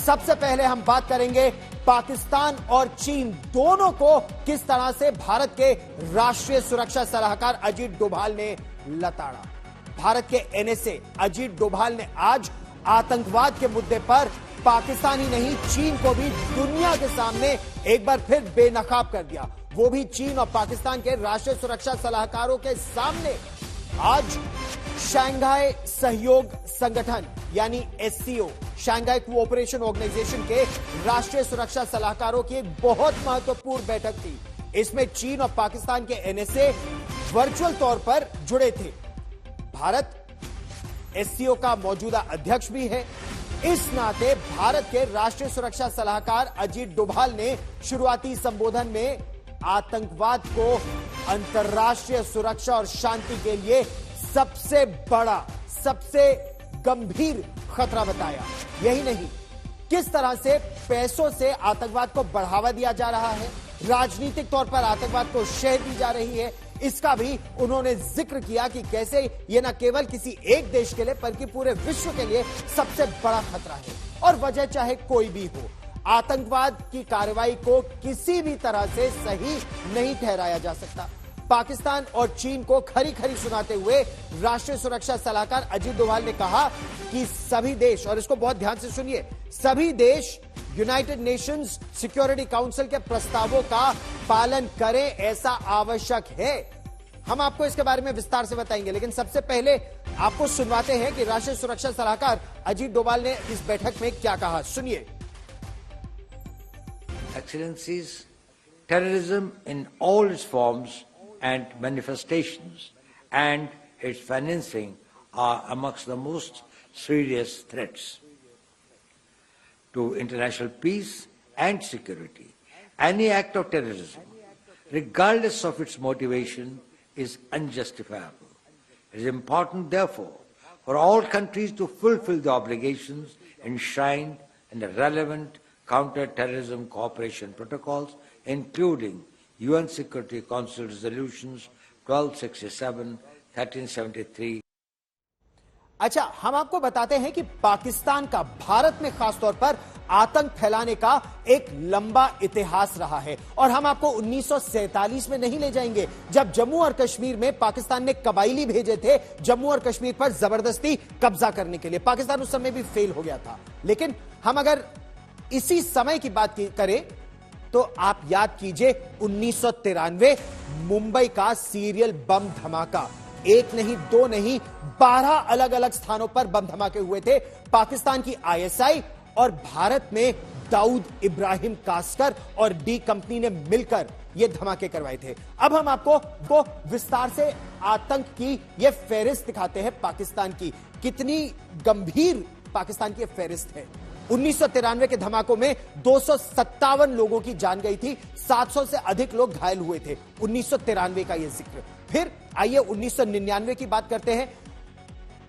सबसे पहले हम बात करेंगे पाकिस्तान और चीन दोनों को किस तरह से भारत के राष्ट्रीय सुरक्षा सलाहकार अजीत डोभाल ने लताड़ा। भारत के एनएसए अजीत डोभाल ने आज आतंकवाद के मुद्दे पर पाकिस्तान ही नहीं चीन को भी दुनिया के सामने एक बार फिर बेनकाब कर दिया, वो भी चीन और पाकिस्तान के राष्ट्रीय सुरक्षा सलाहकारों के सामने। आज शंघाई सहयोग संगठन यानी एससीओ, शंघाई कोऑपरेशन ऑर्गेनाइजेशन के राष्ट्रीय सुरक्षा सलाहकारों की एक बहुत महत्वपूर्ण बैठक थी। इसमें चीन और पाकिस्तान के एनएसए वर्चुअल तौर पर जुड़े थे। भारत एससीओ का मौजूदा अध्यक्ष भी है। इस नाते भारत के राष्ट्रीय सुरक्षा सलाहकार अजीत डोभाल ने शुरुआती संबोधन में आतंकवाद को अंतर्राष्ट्रीय सुरक्षा और शांति के लिए सबसे बड़ा, सबसे गंभीर खतरा बताया। यही नहीं, किस तरह से पैसों से आतंकवाद को बढ़ावा दिया जा रहा है, राजनीतिक तौर पर आतंकवाद को शह दी जा रही है, इसका भी उन्होंने जिक्र किया कि कैसे यह न केवल किसी एक देश के लिए बल्कि पूरे विश्व के लिए सबसे बड़ा खतरा है। और वजह चाहे कोई भी हो, आतंकवाद की कार्रवाई को किसी भी तरह से सही नहीं ठहराया जा सकता। पाकिस्तान और चीन को खरी खरी सुनाते हुए राष्ट्रीय सुरक्षा सलाहकार अजीत डोभाल ने कहा कि सभी देश, और इसको बहुत ध्यान से सुनिए, सभी देश यूनाइटेड नेशंस सिक्योरिटी काउंसिल के प्रस्तावों का पालन करें, ऐसा आवश्यक है। हम आपको इसके बारे में विस्तार से बताएंगे, लेकिन सबसे पहले आपको सुनवाते हैं कि राष्ट्रीय सुरक्षा सलाहकार अजीत डोभाल ने इस बैठक में क्या कहा। सुनिए। Excellencies, terrorism in all its forms and manifestations and its financing are amongst the most serious threats to international peace and security. Any act of terrorism, regardless of its motivation, is unjustifiable. It is important, therefore, for all countries to fulfill the obligations enshrined in the relevant counter-terrorism cooperation protocols, including UN Security Council resolutions 1267, 1373. अच्छा, हम आपको बताते हैं कि पाकिस्तान का भारत में खासतौर पर आतंक फैलाने का एक लंबा इतिहास रहा है। और हम आपको 1947 में नहीं ले जाएंगे, जब जम्मू और कश्मीर में पाकिस्तान ने कबाइली भेजे थे जम्मू और कश्मीर पर जबरदस्ती कब्जा करने के लिए। पाकिस्तान उस समय भी फेल हो गया था। लेकिन हम अगर इसी समय की बात करें तो आप याद कीजिए 1993 मुंबई का सीरियल बम धमाका, एक नहीं, दो नहीं, 12 अलग अलग स्थानों पर बम धमाके हुए थे। पाकिस्तान की आईएसआई और भारत में दाऊद इब्राहिम कास्कर और डी कंपनी ने मिलकर ये धमाके करवाए थे। अब हम आपको विस्तार से आतंक की ये फेहरिस्त दिखाते हैं पाकिस्तान की, कितनी गंभीर पाकिस्तान की फेहरिस्त है। 1993 के धमाकों में 257 लोगों की जान गई थी, 700 से अधिक लोग घायल हुए थे। 1993 का यह जिक्र। फिर आइए 1999 की बात करते हैं।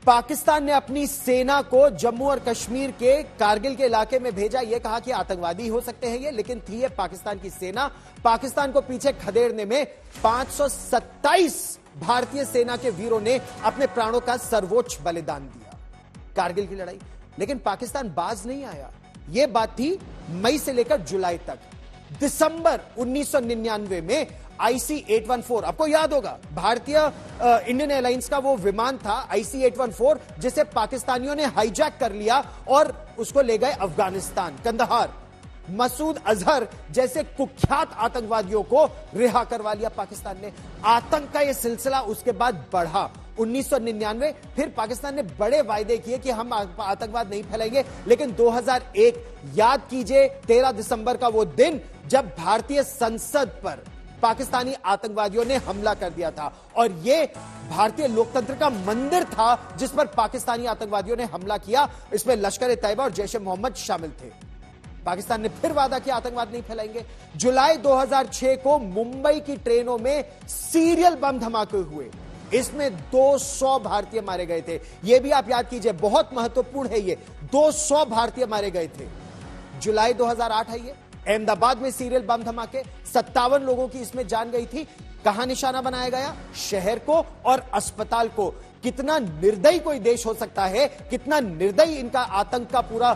पाकिस्तान ने अपनी सेना को जम्मू और कश्मीर के कारगिल के इलाके में भेजा। यह कहा कि आतंकवादी हो सकते हैं ये, लेकिन थी ये पाकिस्तान की सेना। पाकिस्तान को पीछे खदेड़ने में 527 भारतीय सेना के वीरों ने अपने प्राणों का सर्वोच्च बलिदान दिया कारगिल की लड़ाई। लेकिन पाकिस्तान बाज नहीं आया। यह बात थी मई से लेकर जुलाई तक। दिसंबर 1999 में IC-814, आपको याद होगा, भारतीय इंडियन एयरलाइंस का वो विमान था IC-814, जिसे पाकिस्तानियों ने हाईजैक कर लिया और उसको ले गए अफगानिस्तान, कंदहार। मसूद अजहर जैसे कुख्यात आतंकवादियों को रिहा करवा लिया पाकिस्तान ने। आतंक का यह सिलसिला उसके बाद बढ़ा। 1999 फिर पाकिस्तान ने बड़े वायदे किए कि हम आतंकवाद नहीं फैलाएंगे, लेकिन 2001 याद कीजिए 13 दिसंबर का वो दिन जब भारतीय संसद पर पाकिस्तानी आतंकवादियों ने हमला कर दिया था। और यह भारतीय लोकतंत्र का मंदिर था जिस पर पाकिस्तानी आतंकवादियों ने हमला किया। इसमें लश्कर ए तैयबा और जैश ए मोहम्मद शामिल थे। पाकिस्तान ने फिर वादा किया आतंकवाद नहीं फैलाएंगे। जुलाई 2006 को मुंबई की ट्रेनों में सीरियल बम धमाके हुए। इसमें 200 भारतीय मारे गए थे। यह भी आप याद कीजिए, बहुत महत्वपूर्ण है ये, 200 भारतीय मारे गए थे। जुलाई 2008 है ये, अहमदाबाद में सीरियल बम धमाके, 57 लोगों की इसमें जान गई थी। कहां निशाना बनाया गया? शहर को और अस्पताल को। कितना निर्दयी कोई देश हो सकता है, कितना निर्दयी इनका आतंक का पूरा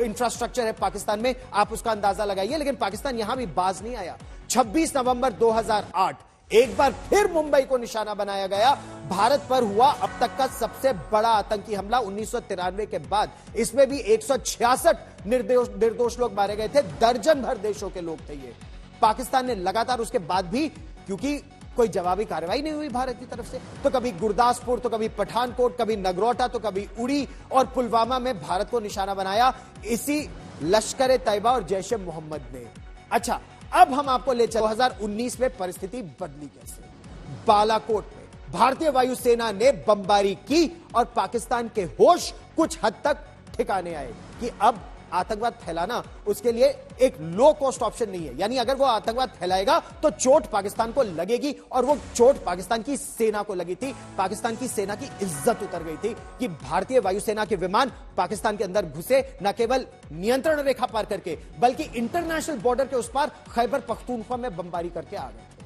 इंफ्रास्ट्रक्चर है पाकिस्तान में, आप उसका अंदाजा लगाइए। लेकिन पाकिस्तान यहां भी बाज नहीं आया। 26 नवंबर 2008 एक बार फिर मुंबई को निशाना बनाया गया। भारत पर हुआ अब तक का सबसे बड़ा आतंकी हमला 1993 के बाद। इसमें भी 166 निर्दोष लोग मारे गए थे। दर्जन भर देशों के लोग थे ये। पाकिस्तान ने लगातार उसके बाद भी, क्योंकि कोई जवाबी कार्रवाई नहीं हुई भारत की तरफ से, तो कभी गुरदासपुर, तो कभी पठानकोट, कभी नगरोटा, तो कभी उड़ी और पुलवामा में भारत को निशाना बनाया इसी लश्कर तैयबा और जैश ए मोहम्मद ने। अच्छा, अब हम आपको ले चले 2019 में परिस्थिति बदली कैसे। बालाकोट में भारतीय वायुसेना ने बमबारी की और पाकिस्तान के होश कुछ हद तक ठिकाने आए कि अब आतंकवाद फैलाना उसके लिए एक लो कॉस्ट ऑप्शन नहीं है। यानी अगर वो आतंकवाद फैलाएगा तो चोट पाकिस्तान को लगेगी, और वो चोट पाकिस्तान की सेना को लगी थी। पाकिस्तान की सेना की इज्जत उतर गई थी कि भारतीय वायुसेना के विमान पाकिस्तान के अंदर घुसे, न केवल नियंत्रण रेखा पार करके बल्कि इंटरनेशनल बॉर्डर के उस पार खैबर पख्तूनख्वा में बमबारी करके आ गए थे।